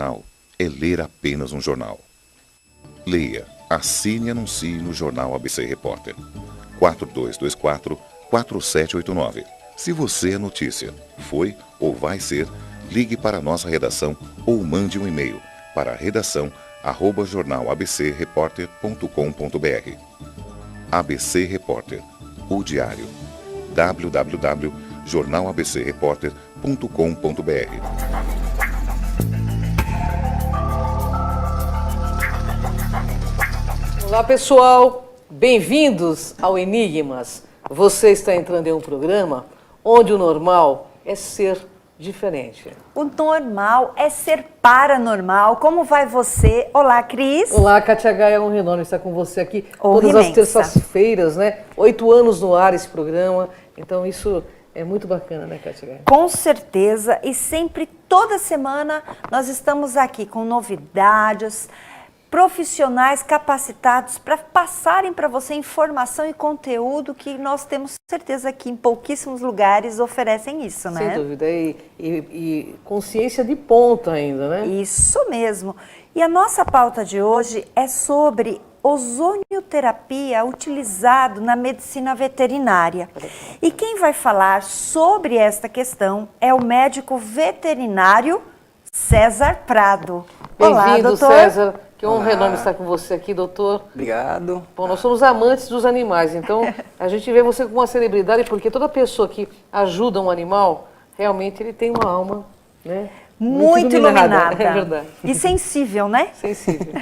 Não, é ler apenas um jornal. Leia, assine e anuncie no Jornal ABC Repórter. 4224-4789. Se você é notícia, foi ou vai ser, ligue para a nossa redação ou mande um e-mail para redação@jornalabcreporter.com.br. ABC Repórter, o diário. www.jornalabcreporter.com.br. Olá pessoal, bem-vindos ao Enigmas. Você está entrando em um programa onde o normal é ser diferente. O normal é ser paranormal. Como vai você? Olá, Cris. Olá, Kátia Gaia, é um enorme estar com você aqui todas Imensa. as terças-feiras, né? 8 anos no ar esse programa, então isso é muito bacana, né, Kátia Gaia? Com certeza, e sempre, toda semana, nós estamos aqui com novidades, profissionais capacitados para passarem para você informação e conteúdo que nós temos certeza que em pouquíssimos lugares oferecem isso, né? Sem dúvida, e consciência de ponta ainda, né? Isso mesmo. E a nossa pauta de hoje é sobre ozonioterapia utilizado na medicina veterinária. E quem vai falar sobre esta questão é o médico veterinário César Prado. Olá, Bem-vindo, doutor. César. Que honra enorme estar com você aqui, doutor. Obrigado. Bom, nós somos amantes dos animais, então a gente vê você como uma celebridade, porque toda pessoa que ajuda um animal, realmente ele tem uma alma, né? Muito iluminada. É verdade. E sensível, né? Sensível.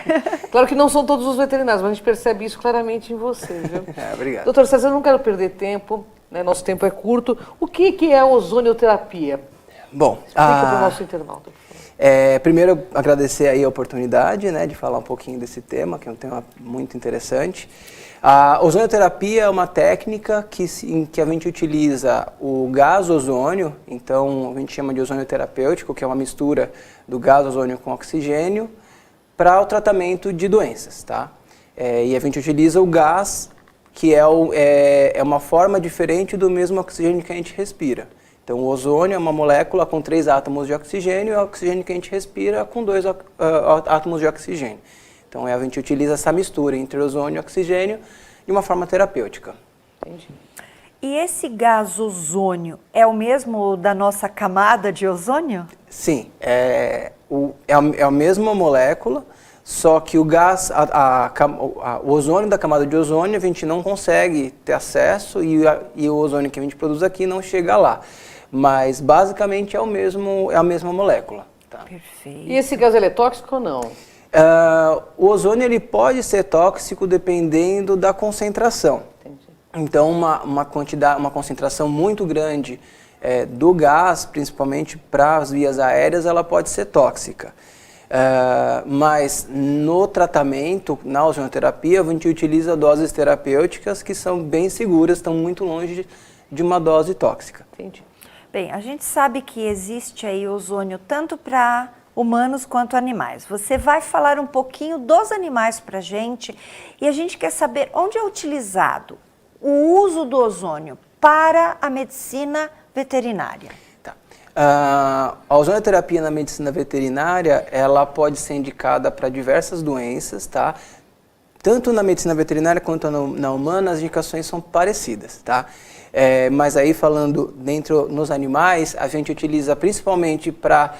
Claro que não são todos os veterinários, mas a gente percebe isso claramente em você, viu? Obrigado. Doutor César, eu não quero perder tempo, né? Nosso tempo é curto. O que é a ozonioterapia? Bom, Explica para o nosso internauta. primeiro agradecer aí a oportunidade, né, de falar um pouquinho desse tema, que é um tema muito interessante. A ozonioterapia é uma técnica em que a gente utiliza o gás ozônio, então a gente chama de ozônio terapêutico, que é uma mistura do gás ozônio com oxigênio, para o tratamento de doenças, tá? E a gente utiliza o gás, que é uma forma diferente do mesmo oxigênio que a gente respira. Então, o ozônio é uma molécula com 3 átomos de oxigênio e o oxigênio que a gente respira com 2 átomos de oxigênio. Então, a gente utiliza essa mistura entre ozônio e oxigênio de uma forma terapêutica. Entendi. E esse gás ozônio é o mesmo da nossa camada de ozônio? Sim, é a mesma molécula, só que o gás, o ozônio da camada de ozônio a gente não consegue ter acesso e o ozônio que a gente produz aqui não chega lá. Mas basicamente é a mesma molécula. Tá? Perfeito. E esse gás ele é tóxico ou não? O ozônio ele pode ser tóxico dependendo da concentração. Entendi. Então uma concentração muito grande do gás, principalmente para as vias aéreas, ela pode ser tóxica. Mas no tratamento, na ozonioterapia, a gente utiliza doses terapêuticas que são bem seguras, estão muito longe de uma dose tóxica. Entendi. Bem, a gente sabe que existe aí ozônio tanto para humanos quanto animais. Você vai falar um pouquinho dos animais para a gente e a gente quer saber onde é utilizado o uso do ozônio para a medicina veterinária. Tá. A ozonioterapia na medicina veterinária, ela pode ser indicada para diversas doenças, tá? Tanto na medicina veterinária quanto na humana, as indicações são parecidas, tá? Mas aí falando nos animais, a gente utiliza principalmente para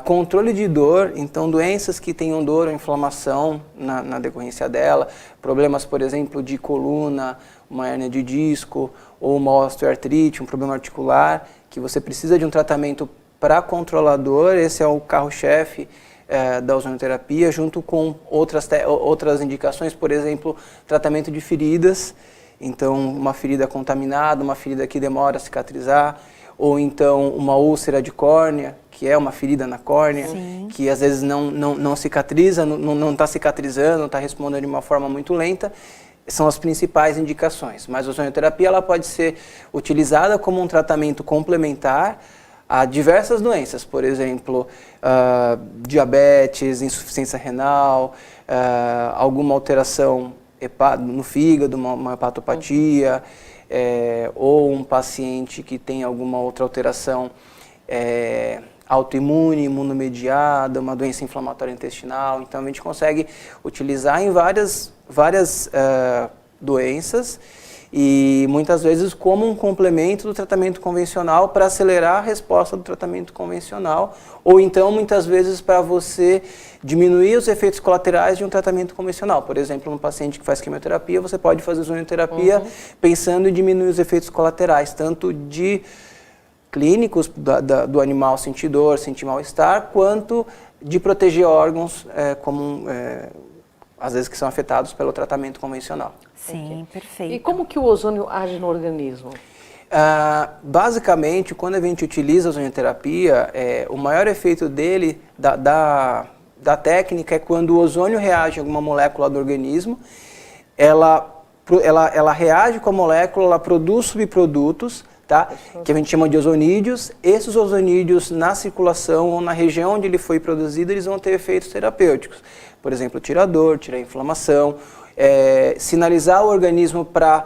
controle de dor, então doenças que tenham dor ou inflamação na decorrência dela, problemas, por exemplo, de coluna, uma hérnia de disco ou uma osteoartrite, um problema articular, que você precisa de um tratamento para controlar a dor, esse é o carro-chefe da ozonioterapia, junto com outras indicações, por exemplo, tratamento de feridas, então uma ferida contaminada, uma ferida que demora a cicatrizar, ou então uma úlcera de córnea, que é uma ferida na córnea, Sim. que às vezes não cicatriza, não está cicatrizando, está respondendo de uma forma muito lenta, são as principais indicações. Mas a ozonioterapia ela pode ser utilizada como um tratamento complementar a diversas doenças, por exemplo, diabetes, insuficiência renal, alguma alteração no fígado, uma hepatopatia, ou um paciente que tem alguma outra alteração autoimune, imunomediada, uma doença inflamatória intestinal. Então a gente consegue utilizar em várias doenças e muitas vezes como um complemento do tratamento convencional para acelerar a resposta do tratamento convencional, ou então muitas vezes para você diminuir os efeitos colaterais de um tratamento convencional. Por exemplo, um paciente que faz quimioterapia, você pode fazer ozonioterapia pensando em diminuir os efeitos colaterais, tanto de clínicos do animal sentir dor, sentir mal-estar, quanto de proteger órgãos às vezes que são afetados pelo tratamento convencional. Sim, perfeito. E como que o ozônio age no organismo? Basicamente, quando a gente utiliza a ozonioterapia, o maior efeito dele, da técnica, é quando o ozônio reage a alguma molécula do organismo, ela reage com a molécula, ela produz subprodutos, tá? Que a gente chama de ozonídeos. Esses ozonídeos, na circulação ou na região onde ele foi produzido, eles vão ter efeitos terapêuticos. Por exemplo, tirar dor, tirar inflamação, sinalizar o organismo para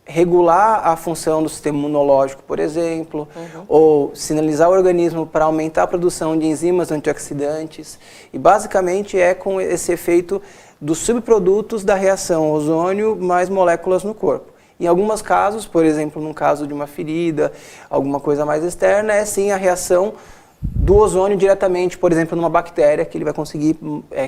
regular a função do sistema imunológico, por exemplo, ou sinalizar o organismo para aumentar a produção de enzimas antioxidantes. E basicamente é com esse efeito dos subprodutos da reação ozônio mais moléculas no corpo. Em alguns casos, por exemplo, num caso de uma ferida, alguma coisa mais externa, é sim a reação do ozônio diretamente, por exemplo, numa bactéria, que ele vai conseguir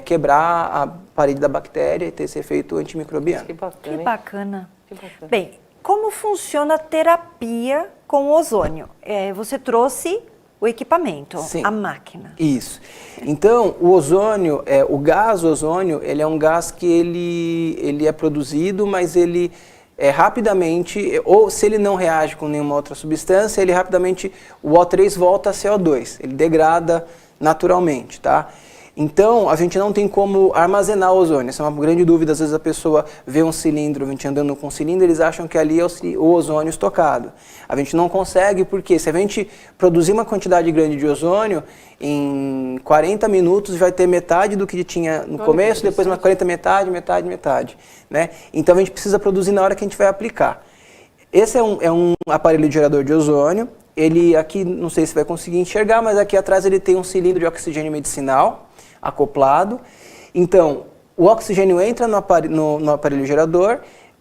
quebrar a parede da bactéria e ter esse efeito antimicrobiano. Que bacana, Que hein? bacana. Que bacana. Bem, como funciona a terapia com ozônio? Você trouxe o equipamento, Sim. a máquina. Isso. Então, o ozônio, o gás ozônio, ele é um gás que ele é produzido, mas ele rapidamente, ou se ele não reage com nenhuma outra substância, ele rapidamente, o O3 volta a CO2, ele degrada naturalmente, tá? Então, a gente não tem como armazenar o ozônio. Essa é uma grande dúvida. Às vezes a pessoa vê um cilindro, a gente andando com um cilindro, eles acham que ali é o ozônio estocado. A gente não consegue, porque se a gente produzir uma quantidade grande de ozônio, em 40 minutos vai ter metade do que tinha no começo, depois mais 40 metade, né? Então a gente precisa produzir na hora que a gente vai aplicar. Esse é um aparelho gerador de ozônio. Ele aqui, não sei se vai conseguir enxergar, mas aqui atrás ele tem um cilindro de oxigênio medicinal acoplado. Então, o oxigênio entra no aparelho gerador,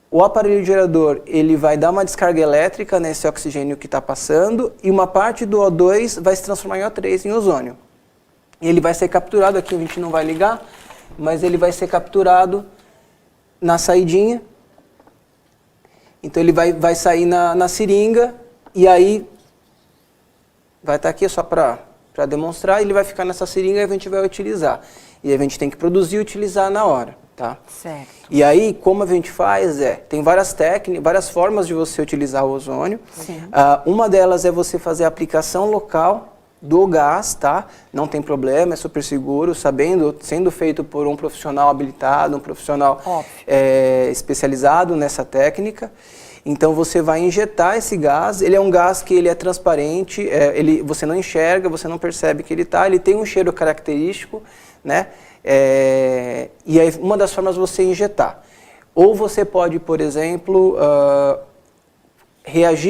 o aparelho gerador ele vai dar uma descarga elétrica nesse oxigênio que está passando e uma parte do O2 vai se transformar em O3, em ozônio. Ele vai ser capturado, aqui a gente não vai ligar, mas ele vai ser capturado na saidinha. Então ele vai sair na seringa e aí vai estar aqui só para demonstrar, ele vai ficar nessa seringa e a gente vai utilizar. E a gente tem que produzir e utilizar na hora, tá? Certo. E aí, como a gente faz tem várias técnicas, várias formas de você utilizar o ozônio. Sim. Uma delas é você fazer a aplicação local do gás, tá? Não tem problema, é super seguro, sendo feito por um profissional habilitado, um profissional especializado nessa técnica. Então você vai injetar esse gás, ele é um gás que ele é transparente, você não enxerga, você não percebe que ele tem um cheiro característico, né? E aí uma das formas é você injetar. Ou você pode, por exemplo,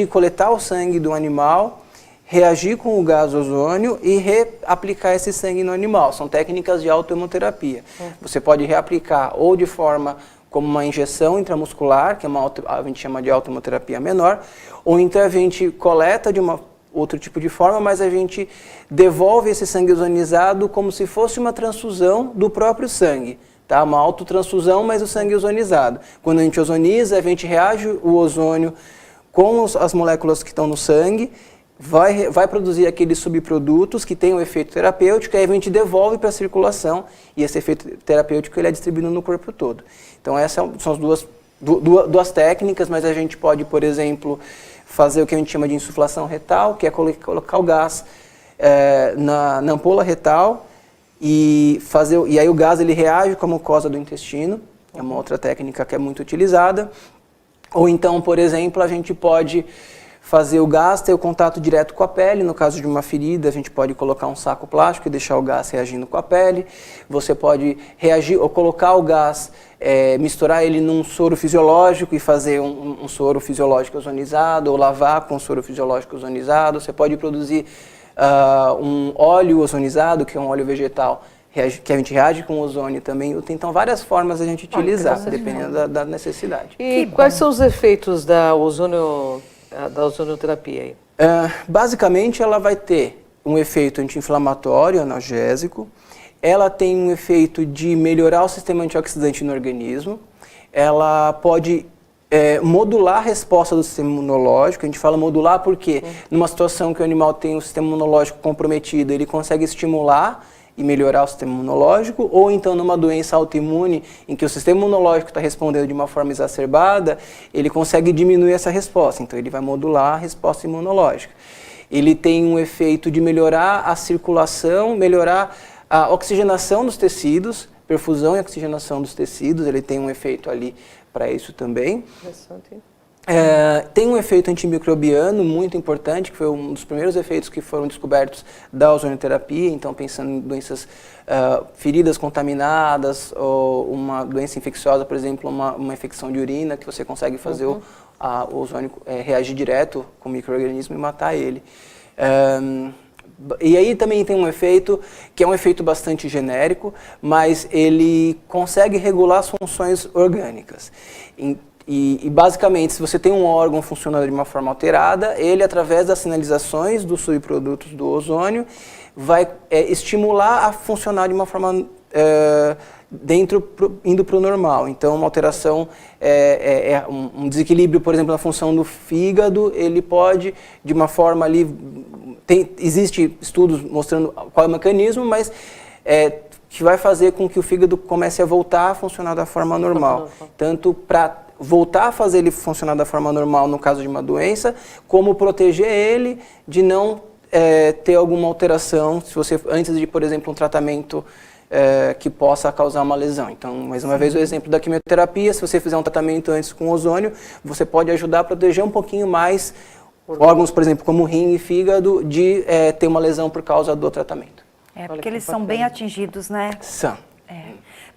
coletar o sangue do animal, reagir com o gás ozônio e reaplicar esse sangue no animal. São técnicas de autohemoterapia. Você pode reaplicar ou de forma como uma injeção intramuscular, que a gente chama de autohemoterapia menor, ou então a gente coleta de outro tipo de forma, mas a gente devolve esse sangue ozonizado como se fosse uma transfusão do próprio sangue, tá? Uma autotransfusão, mas o sangue ozonizado. Quando a gente ozoniza, a gente reage o ozônio com as moléculas que estão no sangue, vai produzir aqueles subprodutos que têm um efeito terapêutico, e aí a gente devolve para a circulação, e esse efeito terapêutico ele é distribuído no corpo todo. Então essas são as duas técnicas, mas a gente pode, por exemplo, fazer o que a gente chama de insuflação retal, que é colocar o gás na ampola retal, e aí o gás ele reage com a mucosa do intestino, é uma outra técnica que é muito utilizada. Ou então, por exemplo, a gente pode fazer o gás ter o contato direto com a pele. No caso de uma ferida, a gente pode colocar um saco plástico e deixar o gás reagindo com a pele. Você pode reagir ou colocar o gás, misturar ele num soro fisiológico e fazer um soro fisiológico ozonizado, ou lavar com soro fisiológico ozonizado. Você pode produzir um óleo ozonizado, que é um óleo vegetal, que a gente reage com ozônio também. Então, várias formas a gente utilizar, dependendo da necessidade. E quais são os efeitos da ozonioterapia aí? Basicamente, ela vai ter um efeito anti-inflamatório, analgésico. Ela tem um efeito de melhorar o sistema antioxidante no organismo. Ela pode modular a resposta do sistema imunológico. A gente fala modular porque numa situação que o animal tem o sistema imunológico comprometido, ele consegue estimular e melhorar o sistema imunológico, ou então numa doença autoimune em que o sistema imunológico está respondendo de uma forma exacerbada, ele consegue diminuir essa resposta, então ele vai modular a resposta imunológica. Ele tem um efeito de melhorar a circulação, melhorar a oxigenação dos tecidos, perfusão e oxigenação dos tecidos, ele tem um efeito ali para isso também. Interessante. Tem um efeito antimicrobiano muito importante, que foi um dos primeiros efeitos que foram descobertos da ozonioterapia, então pensando em doenças, feridas contaminadas, ou uma doença infecciosa, por exemplo, uma infecção de urina, que você consegue fazer o ozônio reagir direto com o micro-organismo e matar ele. E aí também tem um efeito, que é um efeito bastante genérico, mas ele consegue regular as funções orgânicas. E basicamente, se você tem um órgão funcionando de uma forma alterada, ele, através das sinalizações dos subprodutos do ozônio, vai estimular a funcionar de uma forma indo para o normal. Então, uma alteração, um desequilíbrio, por exemplo, na função do fígado, ele pode, de uma forma ali, existe estudos mostrando qual é o mecanismo, mas que vai fazer com que o fígado comece a voltar a funcionar da forma normal. Tanto para voltar a fazer ele funcionar da forma normal no caso de uma doença, como proteger ele de não ter alguma alteração, se você antes de, por exemplo, um tratamento que possa causar uma lesão. Então, mais uma vez, o exemplo da quimioterapia, se você fizer um tratamento antes com ozônio, você pode ajudar a proteger um pouquinho mais órgãos, por exemplo, como rim e fígado, de ter uma lesão por causa do tratamento. Porque eles são bem atingidos, né? São.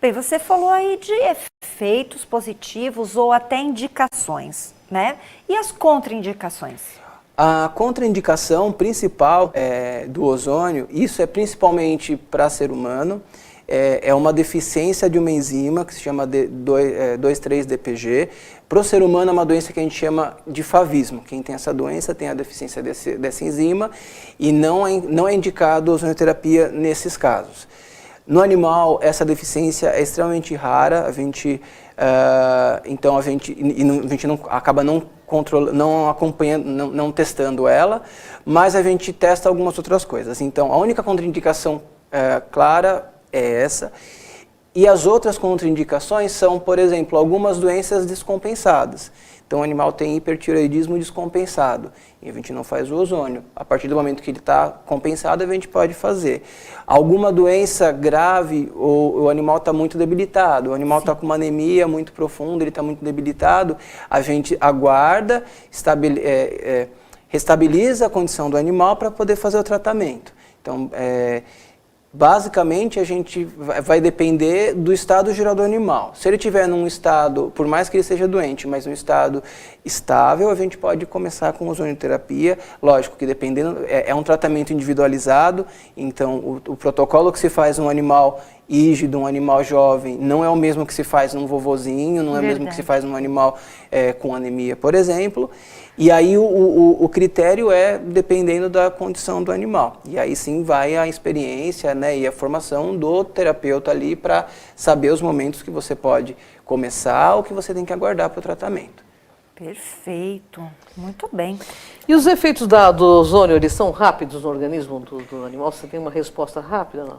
Bem, você falou aí de efeitos positivos ou até indicações, né? E as contraindicações? A contraindicação principal do ozônio, isso é principalmente para ser humano, é uma deficiência de uma enzima que se chama 2,3-DPG. Para o ser humano é uma doença que a gente chama de favismo. Quem tem essa doença tem a deficiência dessa enzima e não é indicado ozonioterapia nesses casos. No animal, essa deficiência é extremamente rara, então a gente não acaba não acompanhando, não testando ela, mas a gente testa algumas outras coisas. Então, a única contraindicação clara é essa. E as outras contraindicações são, por exemplo, algumas doenças descompensadas. Então, o animal tem hipertireoidismo descompensado e a gente não faz o ozônio. A partir do momento que ele está compensado, a gente pode fazer. Alguma doença grave, ou o animal está muito debilitado, o animal está com uma anemia muito profunda, ele está muito debilitado, a gente aguarda, restabiliza a condição do animal para poder fazer o tratamento. Então, basicamente, a gente vai depender do estado geral do animal. Se ele estiver num estado, por mais que ele seja doente, mas num estado estável, a gente pode começar com ozonioterapia. Lógico que dependendo, é um tratamento individualizado, então o protocolo que se faz num animal rígido, um animal jovem, não é o mesmo que se faz num vovozinho, não é o mesmo que se faz num animal com anemia, por exemplo. E aí o critério é dependendo da condição do animal. E aí sim vai a experiência, né, e a formação do terapeuta ali para saber os momentos que você pode começar ou que você tem que aguardar para o tratamento. Perfeito, muito bem. E os efeitos do ozônio, eles são rápidos no organismo do animal? Você tem uma resposta rápida? Não?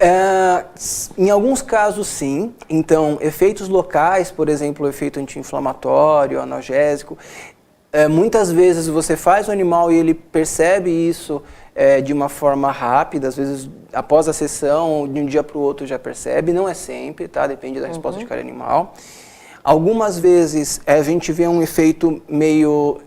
Em alguns casos, sim. Então, efeitos locais, por exemplo, o efeito anti-inflamatório, analgésico, muitas vezes você faz o animal e ele percebe isso de uma forma rápida, às vezes após a sessão, de um dia para o outro já percebe, não é sempre, tá? Depende da resposta de cada animal. Algumas vezes a gente vê um efeito meio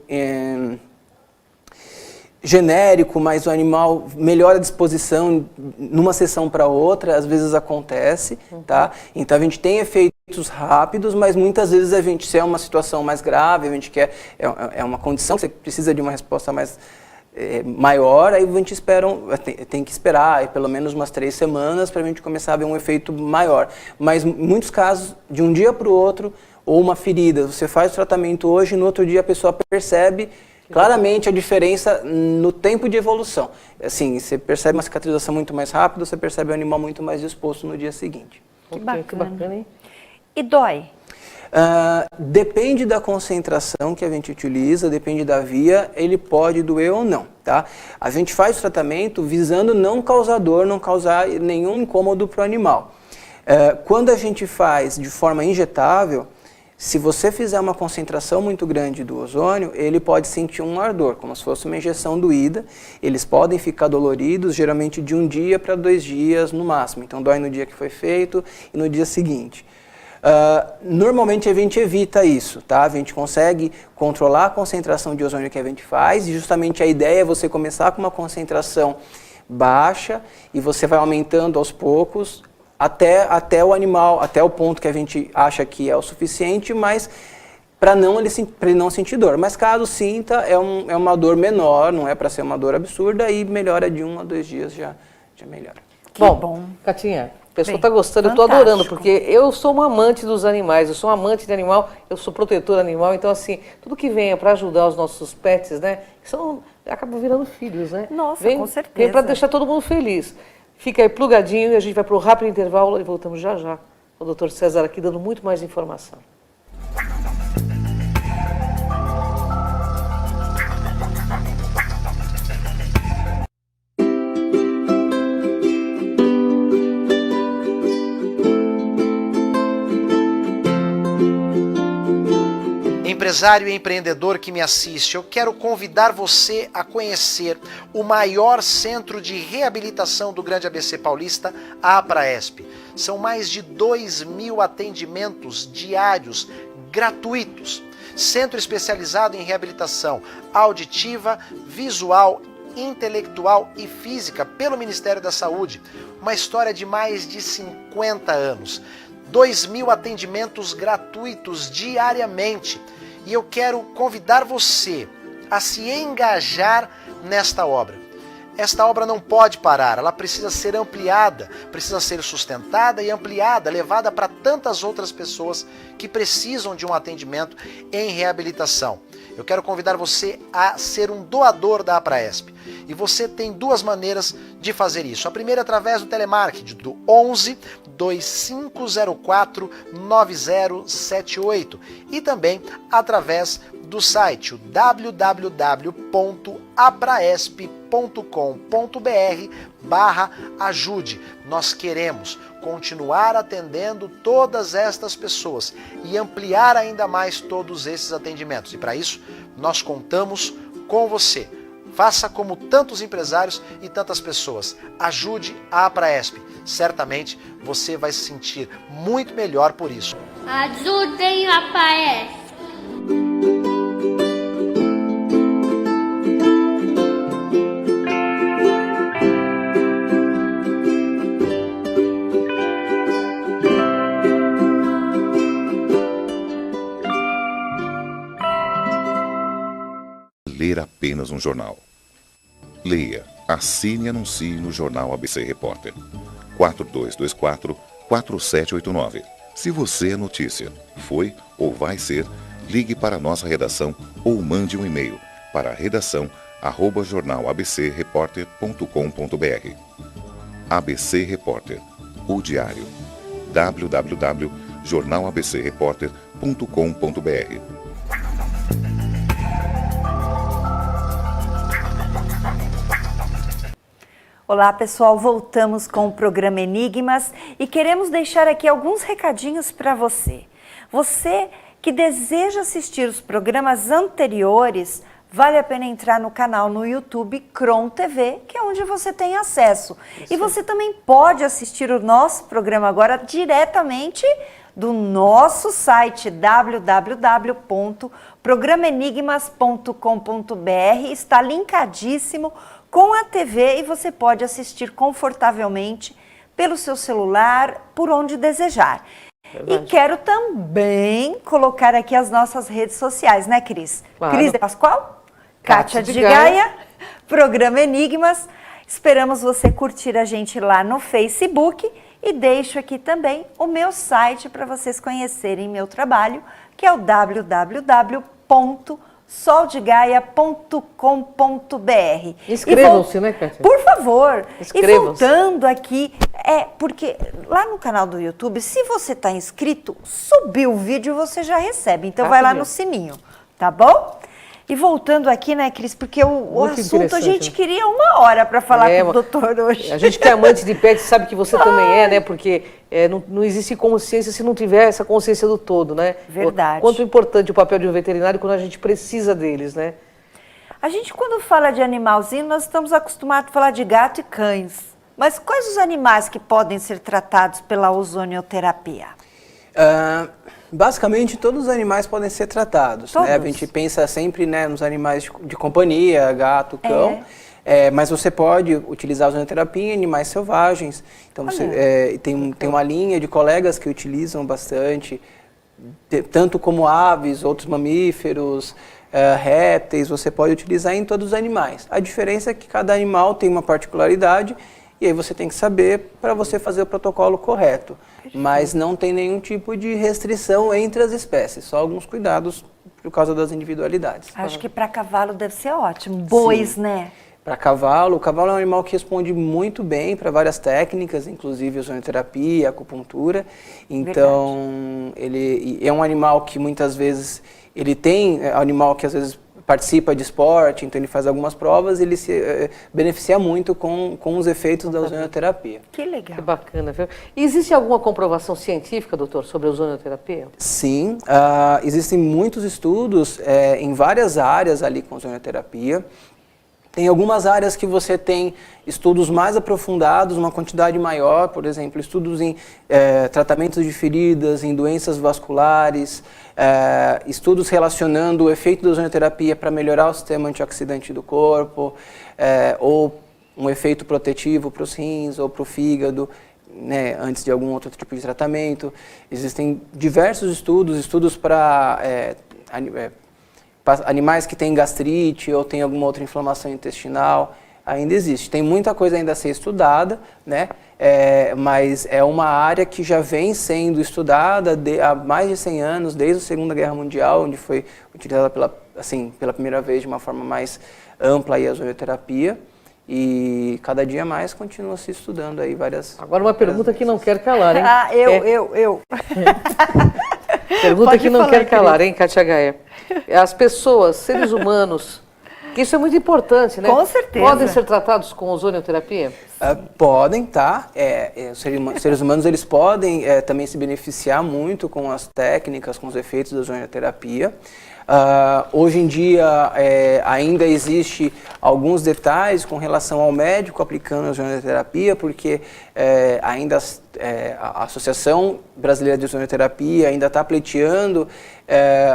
genérico, mas o animal melhora a disposição numa sessão para outra, às vezes acontece, tá? Então a gente tem efeitos rápidos, mas muitas vezes se é uma situação mais grave, a gente quer, é uma condição que você precisa de uma resposta mais maior, aí a gente tem que esperar pelo menos umas 3 semanas para a gente começar a ver um efeito maior. Mas em muitos casos, de um dia para o outro, ou uma ferida, você faz o tratamento hoje e no outro dia a pessoa percebe claramente a diferença no tempo de evolução. Assim, você percebe uma cicatrização muito mais rápida, você percebe o animal muito mais disposto no dia seguinte. Que bacana. Que bacana, hein? E dói? Depende da concentração que a gente utiliza, depende da via, ele pode doer ou não, tá? A gente faz o tratamento visando não causar dor, não causar nenhum incômodo para o animal. Quando a gente faz de forma injetável, se você fizer uma concentração muito grande do ozônio, ele pode sentir um ardor, como se fosse uma injeção doída. Eles podem ficar doloridos, geralmente de 1 dia para 2 dias no máximo. Então dói no dia que foi feito e no dia seguinte. Normalmente a gente evita isso, tá? A gente consegue controlar a concentração de ozônio que a gente faz, e justamente a ideia é você começar com uma concentração baixa e você vai aumentando aos poucos, até o animal, até o ponto que a gente acha que é o suficiente, mas para ele não sentir dor. Mas caso sinta, é uma dor menor, não é para ser uma dor absurda, e melhora de 1 a 2 dias, já melhora. Bom, Catinha, a pessoa está gostando, fantástico. eu estou adorando, porque eu sou uma amante dos animais, eu sou uma amante de animal, eu sou protetora animal, então assim, tudo que venha para ajudar os nossos pets, né, acabam virando filhos, né? Nossa, vem, com certeza. Vem para deixar todo mundo feliz. Fica aí plugadinho e a gente vai para o rápido intervalo e voltamos já já. O Dr. César aqui dando muito mais informação. Empresário e empreendedor que me assiste, eu quero convidar você a conhecer o maior centro de reabilitação do Grande ABC Paulista, a Apraesp. São mais de 2.000 atendimentos diários gratuitos. Centro especializado em reabilitação auditiva, visual, intelectual e física pelo Ministério da Saúde. Uma história de mais de 50 anos. 2.000 atendimentos gratuitos diariamente. E eu quero convidar você a se engajar nesta obra. Esta obra não pode parar, ela precisa ser ampliada, precisa ser sustentada e ampliada, levada para tantas outras pessoas que precisam de um atendimento em reabilitação. Eu quero convidar você a ser um doador da Apraesp. E você tem 2 maneiras de fazer isso. A primeira é através do telemarketing, do 11 2504 9078. E também através do site, o www.apraesp.com.br/ajude. Nós queremos continuar atendendo todas estas pessoas e ampliar ainda mais todos esses atendimentos. E para isso, nós contamos com você. Faça como tantos empresários e tantas pessoas. Ajude a Apraesp. Certamente você vai se sentir muito melhor por isso. Ajudem a Apraesp. Ler apenas um jornal. Leia, assine e anuncie no Jornal ABC Repórter. 4224-4789. Se você é notícia, foi ou vai ser, ligue para a nossa redação ou mande um e-mail para redação@jornalabcreporter.com.br. ABC Repórter, o diário. www.jornalabcreporter.com.br. Olá pessoal, voltamos com o programa Enigmas e queremos deixar aqui alguns recadinhos para você. Você que deseja assistir os programas anteriores, vale a pena entrar no canal no YouTube Cron TV, que é onde você tem acesso. E você também pode assistir o nosso programa agora diretamente do nosso site www.programenigmas.com.br. Está linkadíssimo com a TV e você pode assistir confortavelmente pelo seu celular, por onde desejar. Verdade. E quero também colocar aqui as nossas redes sociais, né, Cris? Claro. Cris de Pascoal, Kátia Kátia de de Gaia Gaia Programa Enigmas. Esperamos você curtir a gente lá no Facebook e deixo aqui também o meu site para vocês conhecerem meu trabalho, que é o www.soldegaia.com.br. Inscrevam-se, né, Kátia? Por favor. E Inscrevam-se. voltando aqui, porque lá no canal do YouTube, se você está inscrito, subiu o vídeo, você já recebe. Então vai lá no sininho, tá bom? E voltando aqui, né, Cris, porque o assunto a gente queria 1 hora para falar com o doutor hoje. A gente que é amante de pet sabe que você também é, né? Porque não existe consciência se não tiver essa consciência do todo, né? Verdade. Quanto importante o papel de um veterinário quando a gente precisa deles, né? A gente, quando fala de animalzinho, nós estamos acostumados a falar de gato e cães. Mas quais os animais que podem ser tratados pela ozonioterapia? Basicamente, todos os animais podem ser tratados. Né? A gente pensa sempre, né, nos animais de companhia, gato, cão. Mas você pode utilizar a ozonioterapia em animais selvagens. Então, tem uma linha de colegas que utilizam bastante, tanto como aves, outros mamíferos, répteis, você pode utilizar em todos os animais. A diferença é que cada animal tem uma particularidade e aí você tem que saber para você fazer o protocolo correto. Mas não tem nenhum tipo de restrição entre as espécies, só alguns cuidados por causa das individualidades. Acho que para cavalo deve ser ótimo. Bois, Sim. né? Para cavalo, o cavalo é um animal que responde muito bem para várias técnicas, inclusive ozonioterapia, acupuntura. Então, ele é um animal que muitas vezes, é um animal que às vezes participa de esporte, então ele faz algumas provas e ele se beneficia muito com os efeitos da ozonioterapia. Que legal. Que bacana, viu? E existe alguma comprovação científica, doutor, sobre a ozonioterapia? Sim, existem muitos estudos em várias áreas ali com ozonioterapia. Tem algumas áreas que você tem estudos mais aprofundados, uma quantidade maior, por exemplo, estudos em tratamentos de feridas, em doenças vasculares, estudos relacionando o efeito da ozonioterapia para melhorar o sistema antioxidante do corpo, ou um efeito protetivo para os rins ou para o fígado, né, antes de algum outro tipo de tratamento. Existem diversos estudos para animais que têm gastrite ou têm alguma outra inflamação intestinal, ainda existe. Tem muita coisa ainda a ser estudada, né? Mas é uma área que já vem sendo estudada há mais de 100 anos, desde a Segunda Guerra Mundial, onde foi utilizada pela primeira vez de uma forma mais ampla a ozonioterapia. E cada dia mais continua se estudando aí várias... Agora uma pergunta que não quer calar, hein? Eu. Pergunta Pode que não falar, quer calar, hein, Kátia Gaia? As pessoas, seres humanos, que isso é muito importante, né? Com certeza. Podem ser tratados com ozonioterapia? Podem, tá? Os seres humanos eles podem também se beneficiar muito com as técnicas, com os efeitos da ozonioterapia. Hoje em dia ainda existe alguns detalhes com relação ao médico aplicando a ozonioterapia, porque ainda a Associação Brasileira de Ozonioterapia ainda está pleiteando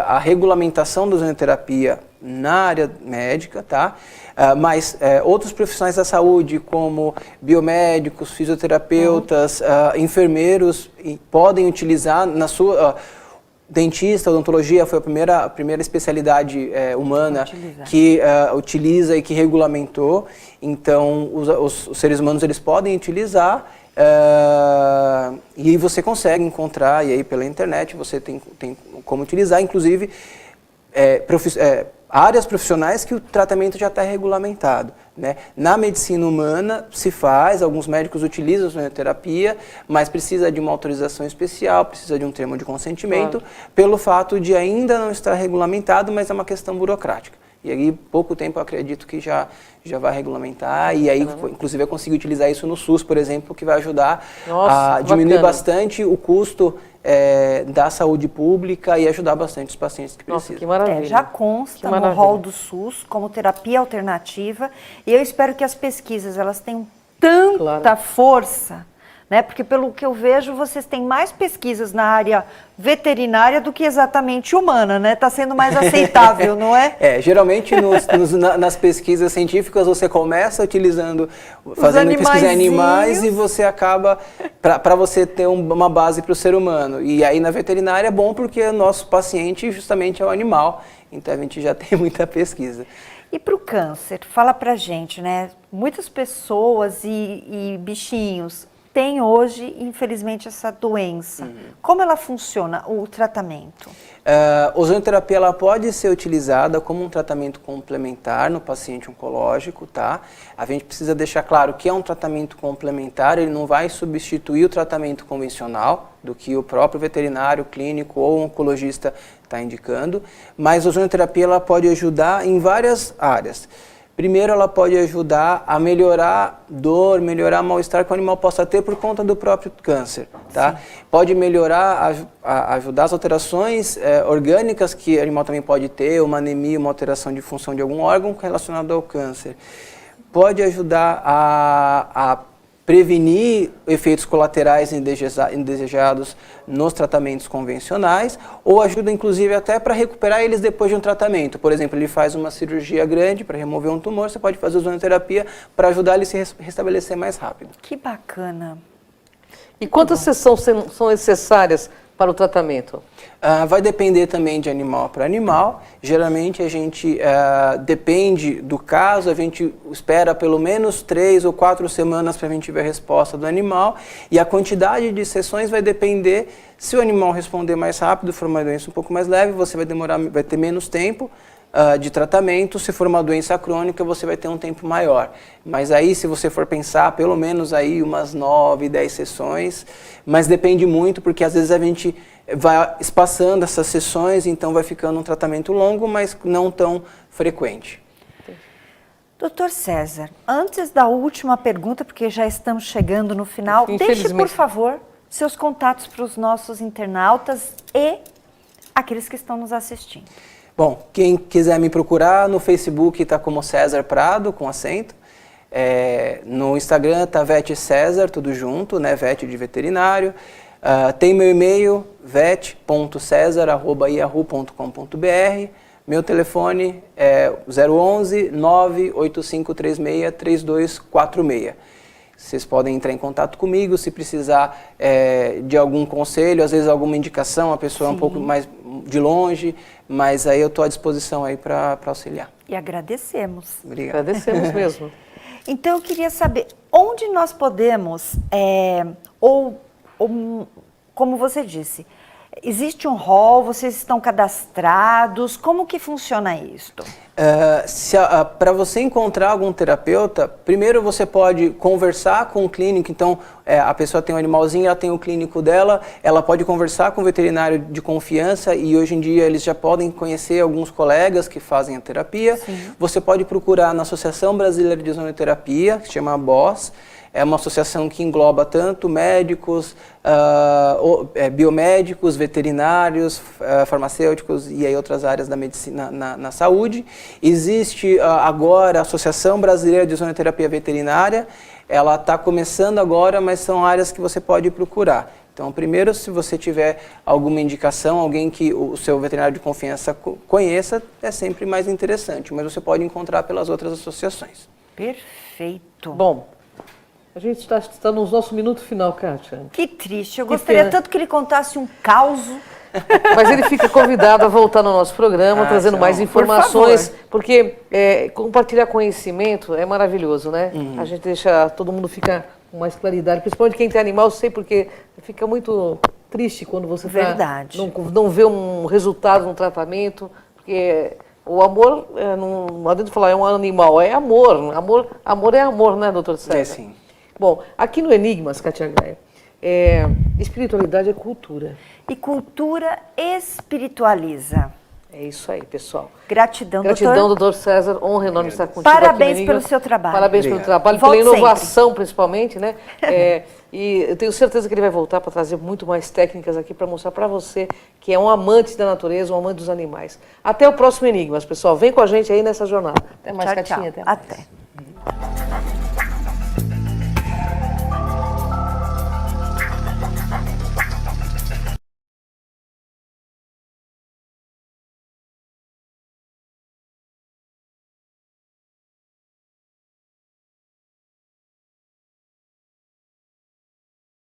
a regulamentação da ozonioterapia na área médica, tá? Mas outros profissionais da saúde, como biomédicos, fisioterapeutas, enfermeiros, podem utilizar na sua... Dentista, odontologia foi a primeira especialidade humana que utiliza e que regulamentou. Então, os seres humanos eles podem utilizar e você consegue encontrar, e aí pela internet você tem como utilizar, inclusive áreas profissionais que o tratamento já está regulamentado. Né? Na medicina humana se faz, alguns médicos utilizam a ozonioterapia, mas precisa de uma autorização especial, precisa de um termo de consentimento, pelo fato de ainda não estar regulamentado, mas é uma questão burocrática. E aí, pouco tempo, eu acredito que já vai regulamentar, e aí, inclusive, eu consigo utilizar isso no SUS, por exemplo, que vai ajudar a diminuir bastante o custo da saúde pública e ajudar bastante os pacientes que precisam. Nossa, que maravilha. Já consta no rol do SUS como terapia alternativa, e eu espero que as pesquisas elas tenham tanta força, né? Porque pelo que eu vejo, vocês têm mais pesquisas na área veterinária do que exatamente humana, né? Está sendo mais aceitável, não é? Geralmente nas pesquisas científicas você começa fazendo pesquisa em animais e você acaba, para você ter uma base para o ser humano. E aí na veterinária é bom porque o nosso paciente justamente é o animal, então a gente já tem muita pesquisa. E para o câncer, fala pra gente, né? Muitas pessoas e bichinhos têm hoje, infelizmente, essa doença. Como ela funciona, o tratamento? Ozonioterapia ela pode ser utilizada como um tratamento complementar no paciente oncológico, tá? A gente precisa deixar claro que é um tratamento complementar, ele não vai substituir o tratamento convencional do que o próprio veterinário, clínico ou oncologista está indicando, mas a ozonioterapia ela pode ajudar em várias áreas. Primeiro, ela pode ajudar a melhorar dor, melhorar mal-estar que o animal possa ter por conta do próprio câncer, tá? Pode melhorar, ajudar as alterações orgânicas que o animal também pode ter, uma anemia, uma alteração de função de algum órgão relacionado ao câncer. Pode ajudar a prevenir efeitos colaterais indesejados nos tratamentos convencionais, ou ajuda inclusive até para recuperar eles depois de um tratamento. Por exemplo, ele faz uma cirurgia grande para remover um tumor, você pode fazer ozonioterapia para ajudar ele a se restabelecer mais rápido. Que bacana. E quantas sessões são necessárias para o tratamento? Vai depender também de animal para animal. Geralmente a gente depende do caso, a gente espera pelo menos 3 ou 4 semanas para a gente ver a resposta do animal. E a quantidade de sessões vai depender, se o animal responder mais rápido, for uma doença um pouco mais leve, você vai ter menos tempo de tratamento. Se for uma doença crônica, você vai ter um tempo maior. Mas aí, se você for pensar, pelo menos aí umas 9, 10 sessões, mas depende muito, porque às vezes a gente vai espaçando essas sessões, então vai ficando um tratamento longo, mas não tão frequente. Doutor César, antes da última pergunta, porque já estamos chegando no final, deixe, por favor, seus contatos para os nossos internautas e aqueles que estão nos assistindo. Bom, quem quiser me procurar no Facebook está como César Prado, com acento. No Instagram está Vet César, tudo junto, né? Vet de veterinário. Tem meu e-mail, vet.cesar@yahoo.com.br. Meu telefone é 011 98536 3246. Vocês podem entrar em contato comigo se precisar de algum conselho, às vezes alguma indicação, a pessoa é um pouco mais de longe, mas aí eu estou à disposição aí para auxiliar. E agradecemos. Obrigado. Agradecemos mesmo. Então eu queria saber onde nós podemos, como você disse, existe um rol, vocês estão cadastrados, como que funciona isto? Para você encontrar algum terapeuta, primeiro você pode conversar com o clínico, então a pessoa tem um animalzinho, ela tem o clínico dela, ela pode conversar com o veterinário de confiança e hoje em dia eles já podem conhecer alguns colegas que fazem a terapia. Sim. Você pode procurar na Associação Brasileira de Ozonioterapia, que se chama ABOS. É uma associação que engloba tanto médicos, biomédicos, veterinários, farmacêuticos e aí outras áreas da medicina na saúde. Existe agora a Associação Brasileira de Ozonioterapia Veterinária. Ela está começando agora, mas são áreas que você pode procurar. Então, primeiro, se você tiver alguma indicação, alguém que o seu veterinário de confiança conheça, é sempre mais interessante, mas você pode encontrar pelas outras associações. Perfeito. Bom, a gente está no nosso minuto final, Kátia. Que triste. Eu gostaria tanto que ele contasse um caos. Mas ele fica convidado a voltar no nosso programa, trazendo mais informações, porque compartilhar conhecimento é maravilhoso, né? A gente deixa, todo mundo fica com mais claridade, principalmente quem tem animal, eu sei porque fica muito triste quando você não vê um resultado no tratamento, porque o amor, não adianta falar é um animal, é amor. Amor é amor, né, doutor César? É sim. Bom, aqui no Enigmas, Kátia Gaia, espiritualidade é cultura. E cultura espiritualiza. É isso aí, pessoal. Gratidão, doutor César. Honra enorme estar contigo. Parabéns pelo seu trabalho. Parabéns pelo trabalho, pela inovação, principalmente, né? E eu tenho certeza que ele vai voltar para trazer muito mais técnicas aqui para mostrar para você que é um amante da natureza, um amante dos animais. Até o próximo Enigmas, pessoal. Vem com a gente aí nessa jornada. Até mais, tchau, Catinha. tchau. Até.